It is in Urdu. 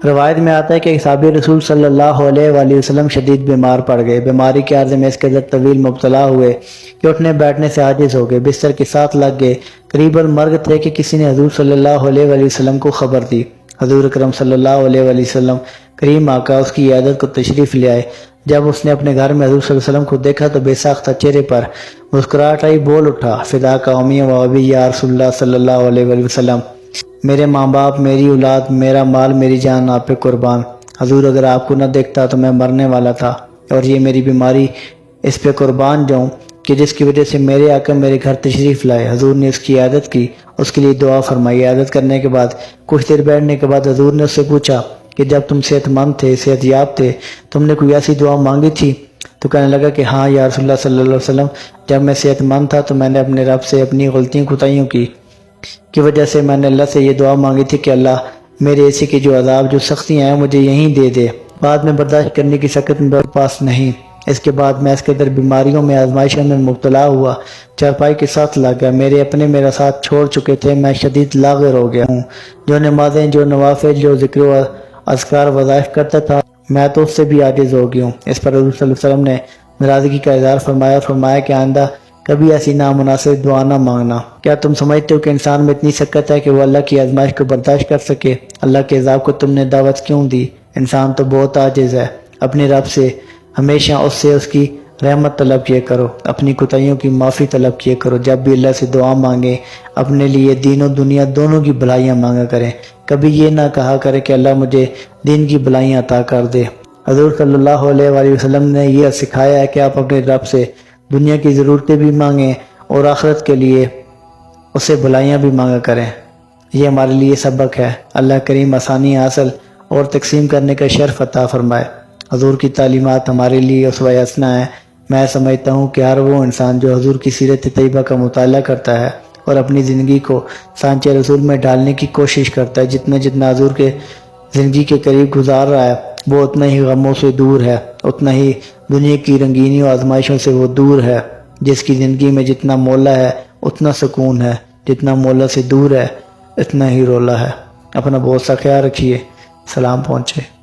روایت میں آتا ہے کہ صحابی رسول صلی اللہ علیہ وآلہ وسلم شدید بیمار پڑ گئے۔ بیماری کے عرض میں اس قدر طویل مبتلا ہوئے کہ اٹھنے بیٹھنے سے عاجز ہو گئے، بستر کے ساتھ لگ گئے، قریب المرگ تھے کہ کسی نے حضور صلی اللہ علیہ وآلہ وسلم کو خبر دی۔ حضور اکرم صلی اللہ علیہ وآلہ وسلم کریم آقا اس کی عیادت کو تشریف لے آئے۔ جب اس نے اپنے گھر میں حضور صلی اللہ علیہ وسلم کو دیکھا تو بے ساختہ چہرے پر مسکراہٹ آئی، بول اٹھا، فدا کا امی و ابی یا رسول اللہ صلی اللہ علیہ وآلہ وسلم، میرے ماں باپ، میری اولاد، میرا مال، میری جان آپ پہ قربان۔ حضور اگر آپ کو نہ دیکھتا تو میں مرنے والا تھا، اور یہ میری بیماری اس پہ قربان جاؤں کہ جس کی وجہ سے میرے آقا میرے گھر تشریف لائے۔ حضور نے اس کی عیادت کی، اس کے لیے دعا فرمائی۔ عیادت کرنے کے بعد کچھ دیر بیٹھنے کے بعد حضور نے اس سے پوچھا کہ جب تم صحت مند تھے، صحت یاب تھے، تم نے کوئی ایسی دعا مانگی تھی؟ تو کہنے لگا کہ ہاں یا رسول اللہ صلی اللہ علیہ وسلم، جب میں صحت مند تھا تو میں نے اپنے رب سے اپنی غلطیوں کوتاہیوں کی وجہ سے میں نے اللہ سے یہ دعا مانگی تھی کہ اللہ میرے ایسے کے جو عذاب، جو سختیاں ہیں مجھے یہیں دے دے، بعد میں برداشت کرنے کی سکت میرے پاس نہیں۔ اس کے بعد میں اس قدر بیماریوں میں، آزمائشوں میں مبتلا ہوا، چارپائی کے ساتھ لگ گیا، میرے اپنے میرا ساتھ چھوڑ چکے تھے، میں شدید لاغر ہو گیا ہوں۔ جو نمازیں، جو نوافل، جو ذکر و اذکار وظائف کرتا تھا، میں تو اس سے بھی عاجز ہو گیا ہوں۔ اس پر حضور صلی اللہ علیہ وسلم نے ناراضگی کا اظہار فرمایا اور فرمایا کہ آئندہ کبھی ایسی نامناسب دعا نہ مانگنا۔ کیا تم سمجھتے ہو کہ انسان میں اتنی سکت ہے کہ وہ اللہ کی آزمائش کو برداشت کر سکے؟ اللہ کے عذاب کو تم نے دعوت کیوں دی؟ انسان تو بہت عاجز ہے۔ اپنے رب سے ہمیشہ اس کی رحمت طلب کیے کرو، اپنی کوتاہیوں کی معافی طلب کیے کرو۔ جب بھی اللہ سے دعا مانگے اپنے لیے دین و دنیا دونوں کی بھلائیاں مانگا کریں۔ کبھی یہ نہ کہا کرے کہ اللہ مجھے دین کی بھلائیاں عطا کر دے۔ حضور صلی اللہ علیہ وآلہ وسلم نے یہ سکھایا ہے کہ آپ اپنے رب سے دنیا کی ضرورتیں بھی مانگیں اور آخرت کے لیے اس سے بھلائیاں بھی مانگا کریں۔ یہ ہمارے لیے سبق ہے۔ اللہ کریم آسانی حاصل اور تقسیم کرنے کا شرف عطا فرمائے۔ حضور کی تعلیمات ہمارے لیے اسوہ حسنہ ہے۔ میں سمجھتا ہوں کہ ہر وہ انسان جو حضور کی سیرت طیبہ کا مطالعہ کرتا ہے اور اپنی زندگی کو سانچہ رسول میں ڈالنے کی کوشش کرتا ہے، جتنا حضور کے زندگی کے قریب گزار رہا ہے، وہ اتنا ہی غموں سے دور ہے، اتنا ہی دنیا کی رنگینیوں آزمائشوں سے وہ دور ہے۔ جس کی زندگی میں جتنا مولا ہے اتنا سکون ہے، جتنا مولا سے دور ہے اتنا ہی رولا ہے۔ اپنا بہت سا خیال رکھیے۔ سلام پہنچے۔